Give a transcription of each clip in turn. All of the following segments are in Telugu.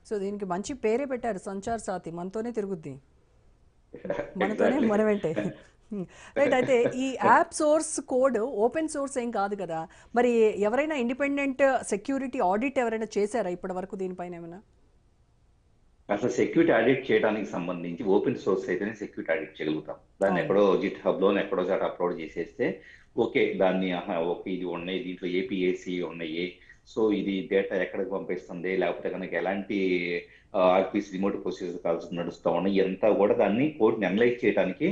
సో దీనికి మంచి పేరే పెట్టారు, సంచార్ సాతి. మనతోనే తిరుగుద్ది, మనతోనే ఎగ్జాక్ట్లీ. మన వెంటే. రైట్. అయితే ఈ app source code open source ఏం కాదు కదా, మరి ఎవరైనా ఇండిపెండెంట్ సెక్యూరిటీ ఆడిట్ ఎవరైనా చేశారా ఇప్పటి వరకు దీనిపైన ఏమైనా? అసలు సెక్యూరిటీ ఆడిట్ చేయడానికి సంబంధించి ఓపెన్ సోర్స్ అయితేనే సెక్యూరిటీ ఆడిట్ చేయగలుగుతాం. దాన్ని అవును. ఎక్కడో జిట్ హబ్ లో ఎక్కడో చోట అప్లోడ్ చేసేస్తే ఓకే, దాన్ని ఓకే ఇది ఉన్నాయి, దీంట్లో ఏపీఏసి ఉన్నాయి, సో ఇది డేటా ఎక్కడికి పంపిస్తుంది, లేకపోతే కనుక ఎలాంటి ఆర్పిసి రిమోట్ ప్రొసీజర్ కాల్స్ నడుస్తూ ఉన్నాయి, ఇదంతా కూడా దాన్ని కోడ్ని అనలైజ్ చేయడానికి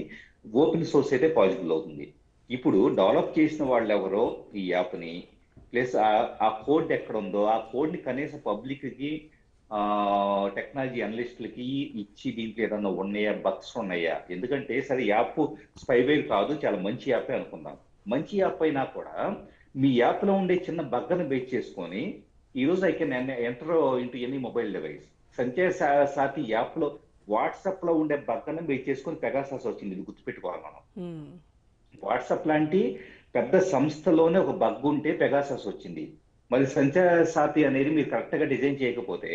ఓపెన్ సోర్స్ అయితే పాసిబుల్ అవుతుంది. ఇప్పుడు డెవలప్ చేసిన వాళ్ళు ఎవరో ఈ యాప్ని, ప్లస్ ఆ కోడ్ ఎక్కడ ఉందో ఆ కోడ్ని కనీసం పబ్లిక్కి టెక్నాలజీ అనలిస్టులకి ఇచ్చి దీంట్లో ఏదన్నా ఉన్నాయా, బగ్స్ ఉన్నాయా. ఎందుకంటే సరే యాప్ స్పైవేర్ కాదు, చాలా మంచి యాపే అనుకుందాం. మంచి యాప్ అయినా కూడా మీ యాప్ లో ఉండే చిన్న బగ్గను బేస్ చేసుకొని ఈ రోజు I can enter into any mobile device. Sanchar Saathi app లో వాట్సాప్ లో ఉండే బగ్గను బేస్ చేసుకొని పెగాసస్ వచ్చింది, ఇది గుర్తుపెట్టుకోవాలి మనం. మ్మ్. వాట్సాప్ లాంటి పెద్ద సంస్థలోనే ఒక బగ్ ఉంటే పెగాసస్ వచ్చింది. మరి సంచయ్ సాతి అనేది మీరు కరెక్ట్ గా డిజైన్ చేయకపోతే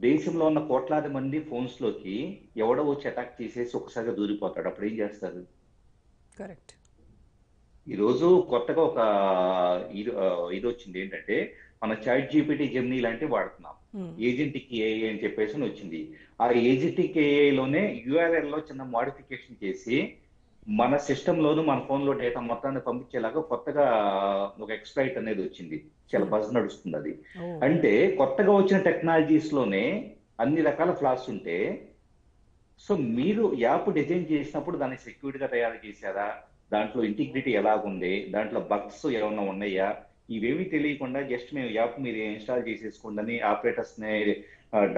దేశంలో ఉన్న కోట్లాది మంది ఫోన్స్ లోకి ఎవడో వచ్చి అటాక్ చేసేసి ఒకసారిగా దూరిపోతాడు, అప్పుడు ఏం చేస్తారు? కరెక్ట్. ఈరోజు కొత్తగా ఒక ఇది వచ్చింది ఏంటంటే, మన చాట్ జీపీటీ, జెమినీ లాంటివి వాడుతున్నాం. మ్మ్. ఏజెంటిక్ ఏఐ అని చెప్పేసి అని వచ్చింది. ఆ ఏజెంటిక్ ఏఐలోనే యూఆర్ఎల్ లో చిన్న మోడిఫికేషన్ చేసి మన సిస్టమ్ లోను మన ఫోన్ లో డేటా మొత్తాన్ని పంపించేలాగా కొత్తగా ఒక ఎక్స్ప్లాయిట్ అనేది వచ్చింది. చాలా మ్మ్. బజ్ నడుస్తుంది అది. ఓ. అంటే కొత్తగా వచ్చిన టెక్నాలజీస్ లోనే అన్ని రకాల ఫ్లాస్ ఉంటే, సో మీరు యాప్ డిజైన్ చేసినప్పుడు దాన్ని సెక్యూరిటీగా తయారు చేశారా, దాంట్లో ఇంటిగ్రిటీ ఎలాగుంది, దాంట్లో బగ్స్ ఏమైనా ఉన్నాయా, ఇవేమీ తెలియకుండా జస్ట్ మేము యాప్ మీరు ఇన్స్టాల్ చేసేసుకోండి ఆపరేటర్స్ ని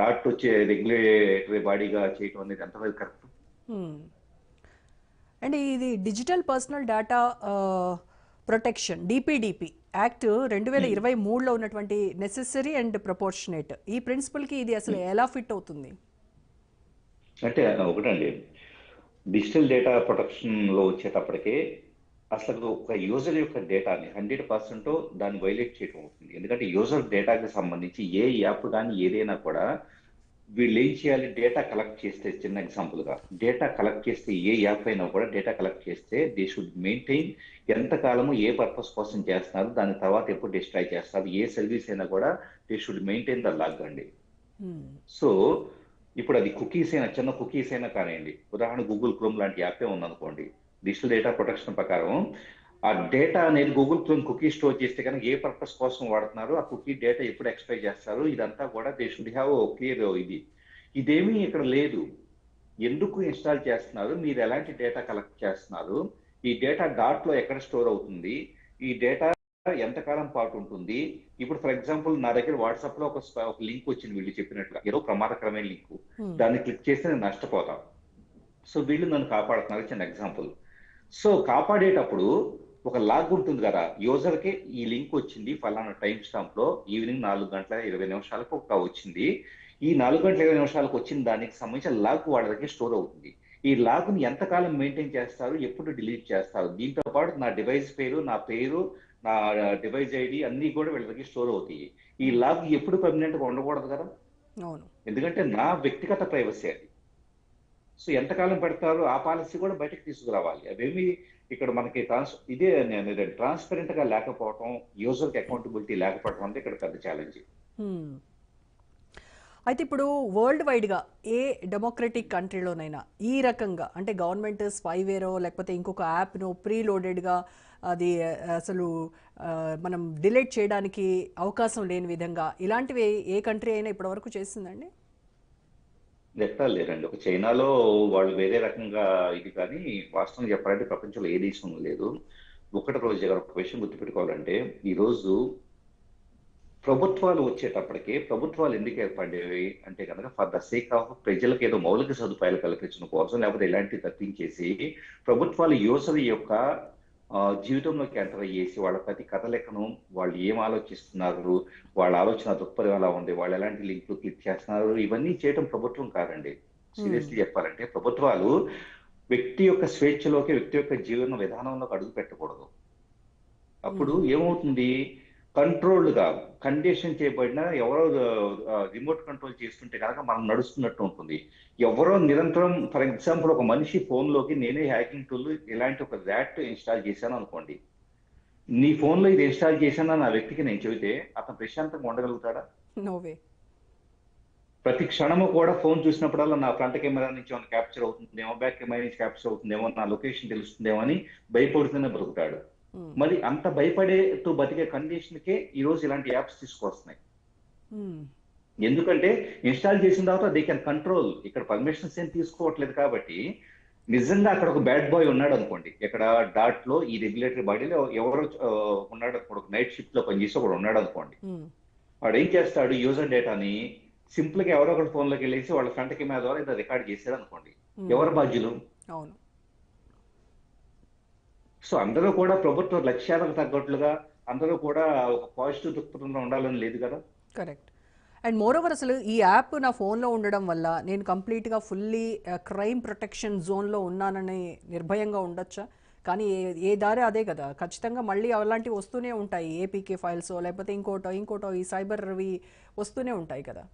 డాట్ వచ్చే రెగ్యులేటరీ బాడీగా చేయడం అనేది ఎంతవరకు కరెక్ట్? మ్మ్. అండ్ ఇది digital personal data protection DPDP act 2023లో ఉన్నటువంటి నెసెసరీ అండ్ ప్రపోర్షనేట్ ఈ ప్రిన్సిపల్కి ఇది అసలు ఎలా ఫిట్ అవుతుంది? అంటే ఒకటండి, డిజిటల్ డేటా ప్రొటెక్షన్ లో వచ్చేటప్పటికే అసలు ఒక యూజర్ యొక్క డేటాని 100% దాన్ని వైలేట్ చేయడం అవుతుంది. ఎందుకంటే యూజర్ డేటాకి సంబంధించి ఏ యాప్ కానీ ఏదైనా కూడా వీళ్ళు ఏం చేయాలి, డేటా కలెక్ట్ చేస్తే, చిన్న ఎగ్జాంపుల్ గా డేటా కలెక్ట్ చేస్తే, ఏ యాప్ అయినా కూడా డేటా కలెక్ట్ చేస్తే దే షుడ్ మెయింటైన్ ఎంతకాలము ఏ పర్పస్ కోసం చేస్తున్నారు, దాని తర్వాత ఎప్పుడు డిస్ట్రాయ్ చేస్తారు, ఏ సర్వీస్ అయినా కూడా they should maintain the log అండి. మ్మ్. సో ఇప్పుడు అది కుకీస్ అయినా, చిన్న కుకీస్ అయినా కానివ్వండి, ఉదాహరణ గూగుల్ క్రోమ్ లాంటి యాపే ఉందనుకోండి, డిజిటల్ డేటా ప్రొటెక్షన్ ప్రకారం ఆ డేటా అనేది గూగుల్ క్రోమ్ కుకీ స్టోర్ చేస్తే కనుక ఏ పర్పస్ కోసం వాడుతున్నారు, ఆ కుకీ డేటా ఎప్పుడు ఎక్స్పైర్ చేస్తారు, ఇదంతా కూడా దే షుడ్ హ్యావ్ క్లియర్ ఇది. ఇదేమీ ఇక్కడ లేదు. ఎందుకు ఇన్స్టాల్ చేస్తున్నారు, మీరు ఎలాంటి డేటా కలెక్ట్ చేస్తున్నారు, ఈ డేటా డాట్ లో ఎక్కడ స్టోర్ అవుతుంది, ఈ డేటా ఎంతకాలం పాటు ఉంటుంది. ఇప్పుడు ఫర్ ఎగ్జాంపుల్ నా దగ్గర వాట్సాప్ లో ఒక లింక్ వచ్చింది, వీళ్ళు చెప్పినట్లుగా ఏదో ప్రమాదకరమైన లింక్, మ్మ్. దాన్ని క్లిక్ చేస్తే నేను నష్టపోతాను. సో వీళ్ళు నన్ను కాపాడుతున్నారు, చిన్న ఎగ్జాంపుల్. సో కాపాడేటప్పుడు ఒక లాగ్ ఉంటుంది కదా, యూజర్ కి ఈ లింక్ వచ్చింది ఫలానా టైం స్టాంప్ లో ఈవినింగ్ 4:20 ఒక వచ్చింది, ఈ 4:20 వచ్చిన దానికి సంబంధించిన లాగ్ వాళ్ళ దగ్గర స్టోర్ అవుతుంది. ఈ లాగ్ ని ఎంతకాలం మెయింటైన్ చేస్తారు, ఎప్పుడు డిలీట్ చేస్తారు, దీంతో పాటు నా డివైస్ పేరు, నా పేరు, నా డివైస్ ఐడి అన్ని కూడా వీళ్ళ దగ్గర స్టోర్ అవుతాయి. ఈ మ్మ్. లాగ్ ఎప్పుడు పర్మనెంట్ గా ఉండకూడదు కదా, అవును. ఎందుకంటే నా వ్యక్తిగత ప్రైవసీ అది. సో ఎంతకాలం పెడతారు, ఆ పాలసీ కూడా బయటకు తీసుకురావాలి. అవేమి ఇక్కడ మనకి ఇదే నేను ట్రాన్స్పరెంట్ గా లేకపోవడం, యూజర్ కి అకౌంటబిలిటీ లేకపోవడం అంటే ఇక్కడ పెద్ద ఛాలెంజ్. మ్మ్. అయితే ఇప్పుడు వరల్డ్ వైడ్గా ఏ డెమోక్రటిక్ కంట్రీలోనైనా ఈ రకంగా అంటే గవర్నమెంట్ స్పైవేరో లేకపోతే ఇంకొక యాప్ను ప్రీలోడెడ్గా అది అసలు మనం డిలీట్ చేయడానికి అవకాశం లేని విధంగా ఇలాంటివి ఏ కంట్రీ అయినా ఇప్పటివరకు చేసిందండి? ఎట్లా లేరండి. ఒక చైనాలో వాళ్ళు వేరే రకంగా ఇది, కానీ వాస్తవం చెప్పాలంటే ప్రపంచంలో ఏ దేశంలో లేదు. ఒకటి రోజు గారు ఒక విషయం గుర్తుపెట్టుకోవాలంటే, ఈ రోజు ప్రభుత్వాలు వచ్చేటప్పటికి, ప్రభుత్వాలు ఎందుకు ఏర్పడేవి అంటే కనుక ఫర్ ద సేక్ ఆఫ్ ప్రజలకు ఏదో మౌలిక సదుపాయాలు కల్పించడం కోసం, లేకపోతే ఇలాంటివి తప్పించేసి ప్రభుత్వాలు యూజర్ యొక్క జీవితంలోకి ఎంటర్ అయ్యేసి వాళ్ళ ప్రతి కథలెక్కను, వాళ్ళు ఏం ఆలోచిస్తున్నారు, వాళ్ళ ఆలోచన దృక్పథం ఎలా ఉంది, వాళ్ళు ఎలాంటి లింకులు క్లిక్ చేస్తున్నారు, ఇవన్నీ చేయడం ప్రభుత్వం కాదండి. మ్మ్. సీరియస్లీ చెప్పాలంటే ప్రభుత్వాలు వ్యక్తి యొక్క స్వేచ్ఛలోకి, వ్యక్తి యొక్క జీవన విధానంలోకి అడుగు పెట్టకూడదు. అప్పుడు మ్మ్. ఏమవుతుంది, కంట్రోల్డ్ గా కండిషన్ చేయబడిన ఎవరో రిమోట్ కంట్రోల్ చేస్తుంటే కనుక మనం నడుస్తున్నట్టు ఉంటుంది. ఎవరో నిరంతరం ఫర్ ఎగ్జాంపుల్ ఒక మనిషి ఫోన్ లోకి నేనే హ్యాకింగ్ టూల్ ఇలాంటి ఒక ర్యాట్ ఇన్స్టాల్ చేశాను అనుకోండి. నీ ఫోన్ లో ఇది ఇన్స్టాల్ చేశానని ఆ వ్యక్తికి నేను చెబితే అతను ప్రశాంతంగా ఉండగలుగుతాడా? No way. ప్రతి క్షణము కూడా ఫోన్ చూసినప్పుడల్లా నా ఫ్రంట్ కెమెరా నుంచి ఏమైనా క్యాప్చర్ అవుతుందేమో, బ్యాక్ కెమెరా నుంచి క్యాప్చర్ అవుతుందేమో, నా లొకేషన్ తెలుస్తుందేమో అని భయపడుతూనే బ్రతుకుతాడు. మరి అంత భయపడేట్టు బతికే కండిషన్ కే ఈ రోజు ఇలాంటి యాప్స్ తీసుకొస్తున్నాయి. ఎందుకంటే ఇన్స్టాల్ చేసిన తర్వాత దే కెన్ కంట్రోల్. ఇక్కడ పర్మిషన్స్ ఏం తీసుకోవట్లేదు కాబట్టి నిజంగా అక్కడ ఒక బ్యాడ్ బాయ్ ఉన్నాడు అనుకోండి, ఇక్కడ డాట్ లో ఈ రెగ్యులేటరీ బాడీలో ఎవరో ఉన్నాడు అనుకోండి, ఒక నైట్ షిఫ్ట్ లో పనిచేసి ఒకడు ఉన్నాడు అనుకోండి. వాడు ఏం చేస్తాడు, యూజర్ డేటాని సింపుల్ గా ఎవరో ఒకటి ఫోన్ లోకి వెళ్ళేసి వాళ్ళ ఫ్రంట్ కెమెరా ద్వారా ఇది రికార్డ్ చేశారు అనుకోండి, ఎవరు బాధ్యులు? అవును. సో అందరూ కూడా ప్రభుత్వ లక్ష్యాలకు తగ్గట్లుగా అందరూ కూడా ఒక పాజిటివ్ దృక్పథంలో ఉండాలని లేదు కదా. కరెక్ట్. అండ్ మోర్ ఓవర్ అసలు ఈ యాప్ నా ఫోన్లో ఉండడం వల్ల నేను కంప్లీట్గా ఫుల్లీ క్రైమ్ ప్రొటెక్షన్ జోన్లో ఉన్నానని నిర్భయంగా ఉండొచ్చా? కానీ ఏ దారి అదే కదా, ఖచ్చితంగా మళ్ళీ అలాంటివి వస్తూనే ఉంటాయి. ఏపీకే ఫైల్స్ లేకపోతే ఇంకోటో ఈ సైబర్వి వస్తూనే ఉంటాయి కదా.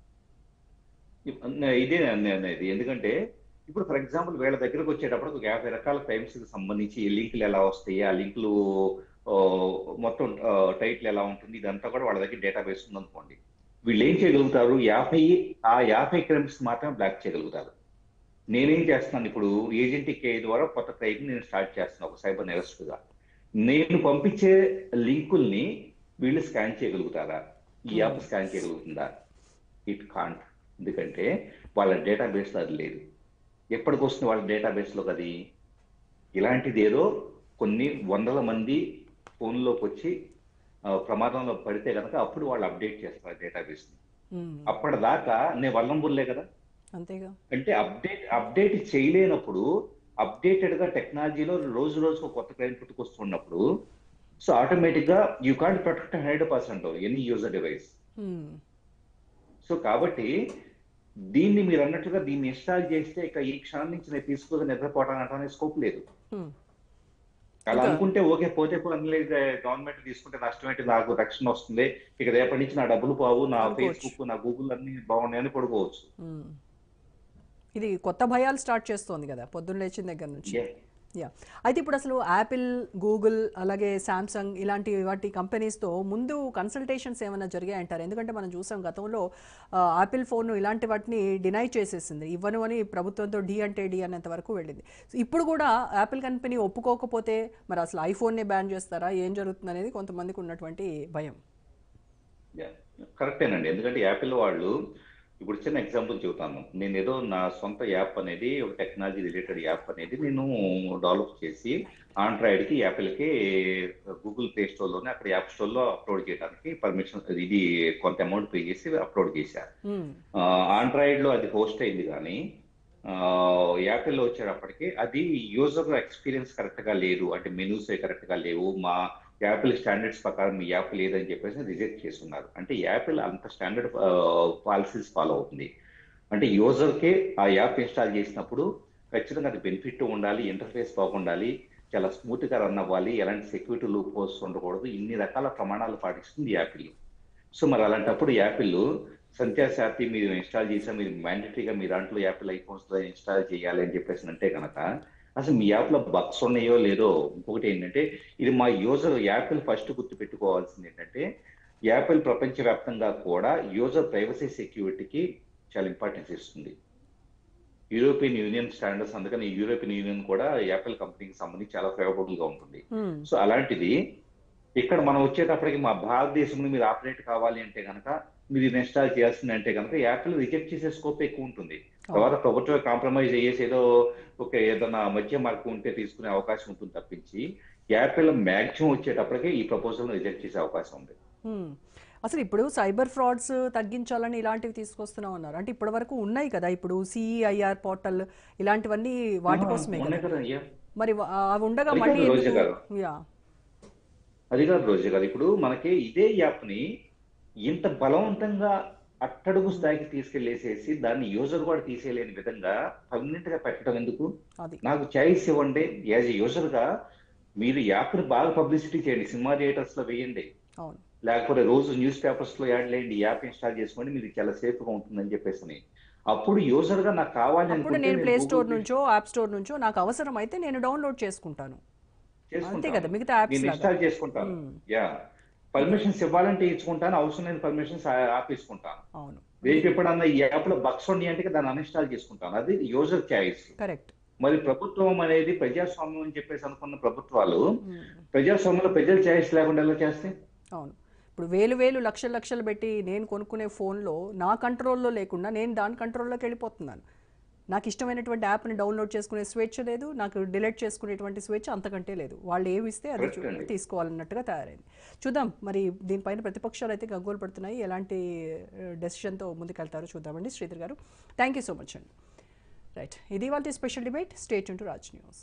ఇదే అనేది ఎందుకంటే ఇప్పుడు ఫర్ ఎగ్జాంపుల్ వీళ్ళ దగ్గరకు వచ్చేటప్పుడు ఒక 50 రకాల క్రైమ్స్ కి సంబంధించి లింకులు ఎలా వస్తాయి, ఆ లింకులు మొత్తం టైటిల్ ఎలా ఉంటుంది, ఇదంతా కూడా వాళ్ళ దగ్గర డేటాబేస్ ఉందనుకోండి. వీళ్ళు ఏం చేయగలుగుతారు, 50 క్రైమ్స్ మాత్రమే బ్లాక్ చేయగలుగుతారు. నేనేం చేస్తున్నాను ఇప్పుడు, ఏజెంట్ కే ద్వారా కొత్త క్రైమ్ నేను స్టార్ట్ చేస్తున్నాను ఒక సైబర్ నెరస్ట్గా. నేను పంపించే లింకుల్ని వీళ్ళు స్కాన్ చేయగలుగుతారా? ఈ యాప్ స్కాన్ చేయగలుగుతుందా? It can't. ఎందుకంటే వాళ్ళ డేటాబేస్లో అది లేదు. ఎప్పటికి వస్తుంది వాళ్ళ డేటాబేస్లోకి అది? ఇలాంటిది ఏదో కొన్ని వందల మంది ఫోన్లోకి వచ్చి ప్రమాదంలో పడితే కనుక అప్పుడు వాళ్ళు అప్డేట్ చేస్తారు డేటాబేస్ని. అప్పటిదాకా నేను వల్లంబుల్లే కదా. అంతేగా. అంటే అప్డేట్ చేయలేనప్పుడు, అప్డేటెడ్ గా టెక్నాలజీలో రోజు రోజుకు కొత్త క్రైమ్ పుట్టుకొస్తున్నప్పుడు, సో ఆటోమేటిక్ గా you can't protect 100% any user device. So కాబట్టి దీన్ని మీరు అన్నట్లుగా దీన్ని ఇన్స్టాల్ చేస్తే ఇక ఈ క్షణం నుంచి నేను తీసుకుని నిద్రపోవడానికి స్కోప్ లేదు. అలా అనుకుంటే ఓకే, పోతే గవర్నమెంట్ తీసుకుంటే నష్టం ఏంటి, నాకు రక్షణ వస్తుంది, ఇక రేపటి నుంచి నా డబ్బులు పోవు, నా ఫేస్బుక్ నా గూగుల్ అన్ని బాగున్నాయని పడుకోవచ్చు. ఇది కొత్త భయాలు స్టార్ట్ చేస్తోంది కదా పొద్దున్న లేచిన దగ్గర నుంచి. యా. అయితే ఇప్పుడు అసలు యాపిల్, గూగుల్, అలాగే శాంసంగ్ ఇలాంటి వాటి కంపెనీస్తో ముందు కన్సల్టేషన్స్ ఏమైనా జరిగాయంటారు? ఎందుకంటే మనం చూసాం గతంలో యాపిల్ ఫోన్ ఇలాంటి వాటిని డినై చేసేసింది, ఇవ్వను అని ప్రభుత్వంతో డి అంటే డి అనేంత వరకు వెళ్ళింది. ఇప్పుడు కూడా యాపిల్ కంపెనీ ఒప్పుకోకపోతే మరి అసలు ఐఫోన్నే బ్యాన్ చేస్తారా, ఏం జరుగుతుంది అనేది కొంతమందికి ఉన్నటువంటి భయం. కరెక్టేనండి. ఎందుకంటే యాపిల్ వాళ్ళు ఇప్పుడు చిన్న ఎగ్జాంపుల్ చెబుతాను. నేను ఏదో నా సొంత యాప్ అనేది, ఒక టెక్నాలజీ రిలేటెడ్ యాప్ అనేది నేను డెవలప్ చేసి ఆండ్రాయిడ్కి, యాపిల్కి గూగుల్ ప్లే స్టోర్లోనే అక్కడ యాప్ స్టోర్లో అప్లోడ్ చేయడానికి పర్మిషన్, ఇది కొంత అమౌంట్ పే చేసి అప్లోడ్ చేశారు. ఆండ్రాయిడ్లో అది హోస్ట్ అయింది, కానీ యాపిల్లో వచ్చేటప్పటికి అది యూజర్ ఎక్స్పీరియన్స్ కరెక్ట్గా లేదు, అంటే మెనూస్ కరెక్ట్గా లేవు, మా యాపిల్ స్టాండర్డ్స్ ప్రకారం మీ యాప్ లేదని చెప్పేసి రిజెక్ట్ చేస్తున్నారు. అంటే యాపిల్ అంత స్టాండర్డ్ పాలసీస్ ఫాలో అవుతుంది. అంటే యూజర్కే ఆ యాప్ ఇన్స్టాల్ చేసినప్పుడు ఖచ్చితంగా అది బెనిఫిట్ ఉండాలి, ఇంటర్ఫేస్ బాగుండాలి, చాలా స్మూత్గా రన్ అవ్వాలి, ఎలాంటి సెక్యూరిటీ లూప్ హోల్స్ ఉండకూడదు, ఇన్ని రకాల ప్రమాణాలు పాటిస్తుంది యాపిల్. సో మరి అలాంటప్పుడు యాపిల్ సంఖ్యాశాతి మీరు ఇన్స్టాల్ చేసా, మీరు మ్యాండేటరీగా మీ దాంట్లో యాపిల్ ఐఫోన్స్ ఇన్స్టాల్ చేయాలి అని చెప్పేసి అంటే కనుక అసలు మీ యాప్ లో బగ్స్ ఉన్నాయో లేదో. ఇంకొకటి ఏంటంటే, ఇది మా యూజర్ యాపిల్ ఫస్ట్ గుర్తు పెట్టుకోవాల్సింది ఏంటంటే, యాపిల్ ప్రపంచవ్యాప్తంగా కూడా యూజర్ ప్రైవసీ సెక్యూరిటీకి చాలా ఇంపార్టెన్స్ ఇస్తుంది. యూరోపియన్ యూనియన్ స్టాండర్డ్స్, అందుకని యూరోపియన్ యూనియన్ కూడా యాపిల్ కంపెనీకి సంబంధించి చాలా ఫేవరబుల్ గా ఉంటుంది. సో అలాంటిది ఇక్కడ మనం వచ్చేటప్పటికి మా భారతదేశంలో మీరు ఆపరేట్ కావాలి అంటే కనుక, మీరు ఇన్స్టాల్ చేయాల్సింది అంటే కనుక యాపిల్ రిజెక్ట్ చేసే స్కోప్ ఎక్కువ ఉంటుంది. తర్వాత ప్రభుత్వం కాంప్రమైజ్ అయ్యేసి ఏదైనా మధ్య మార్గం ఉంటే తీసుకునే అవకాశం ఉంటుంది తప్పించి, యాపిల్ మ్యాక్సిమం వచ్చేటప్పటికే ఈ ప్రపోజల్ రిజెక్ట్ చేసే అవకాశం ఉంది. అసలు ఇప్పుడు సైబర్ ఫ్రాడ్స్ తగ్గించాలని ఇలాంటివి తీసుకొస్తున్నాం అన్నారు. అంటే ఇప్పటి వరకు ఉన్నాయి కదా, ఇప్పుడు CEIR పోర్టల్ ఇలాంటివన్నీ వాటి కోసమే కదా. మరి అవి ఉండగా మళ్ళీ అది కాదు రోజు గారు, ఇప్పుడు మనకి ఇదే యాప్ ని ఇంత బలవంతంగా అట్టడుగు స్థాయికి తీసుకెళ్లేసేసి దాన్ని యూజర్ కూడా తీసేయలేని విధంగా పర్మనెంట్ గా పెట్టడం ఎందుకు? నాకు చాయిస్ ఇవ్వండి. యాజ్ ఎ యూజర్ గా మీరు యాప్ ని బాగా పబ్లిసిటీ చేయండి, సినిమా థియేటర్స్ లో వేయండి, లేకపోతే రోజు న్యూస్ పేపర్స్ లో యాడ్ లేండి, ఈ యాప్ ఇన్స్టాల్ చేసుకోండి, మీకు చాలా సేఫ్ గా ఉంటుందని చెప్పేసి. అప్పుడు యూజర్ గా నాకు కావాలి అప్పుడు అనుకుంటే నేను నేను ప్లే గూగుల్ స్టోర్ నుంచో యాప్ స్టోర్ నుంచో నాకు అవసరం అయితే నేను డౌన్లోడ్ చేసుకుంటాను. అంతే చేసుకుంటాను, కదా మిగతా యాప్స్ నేను లాగా. ఇన్స్టాల్ చేసుకుంటాను. ఉమ్, యా, పర్మిషన్స్ ఇవ్వాలంటే ఇచ్చుకుంటాను, అవసరం లేని పర్మిషన్స్ ఆపేసుకుంటాను. అవును. రేపు ఎప్పుడన్నా ఈ యాప్ లో బగ్స్ ఉన్నాయి అంటే దాన్ని అన్ఇన్స్టాల్ చేసుకుంటాను. అది యూజర్ చాయిస్. కరెక్ట్. మరి ప్రభుత్వం అనేది ప్రజాస్వామ్యం అని చెప్పేసి అనుకున్న ప్రభుత్వాలు ప్రజాస్వామ్యంలో ప్రజల చాయిస్ లేకుండా ఎలా చేస్తాయి? అవును. ఇప్పుడు వేలు వేలు లక్షలు లక్షలు పెట్టి నేను కొనుక్కునే ఫోన్లో నా కంట్రోల్లో లేకుండా నేను దాని కంట్రోల్లోకి వెళ్ళిపోతున్నాను. నాకు ఇష్టమైనటువంటి యాప్ని డౌన్లోడ్ చేసుకునే స్వేచ్ఛ లేదు, నాకు డిలీట్ చేసుకునేటువంటి స్వేచ్ఛ అంతకంటే లేదు. వాళ్ళు ఏమి ఇస్తే అది కరెక్ట్ అండి. తీసుకోవాలన్నట్టుగా తయారైంది. చూద్దాం మరి దీనిపైన ప్రతిపక్షాలు అయితే గగ్గోలు పడుతున్నాయి. ఎలాంటి డెసిషన్తో ముందుకెళ్తారో చూద్దామండి. శ్రీధర్ గారు, థ్యాంక్ యూ సో మచ్ అండి. రైట్, ఇది వాళ్ళ special debate. Stay tune to Raj news.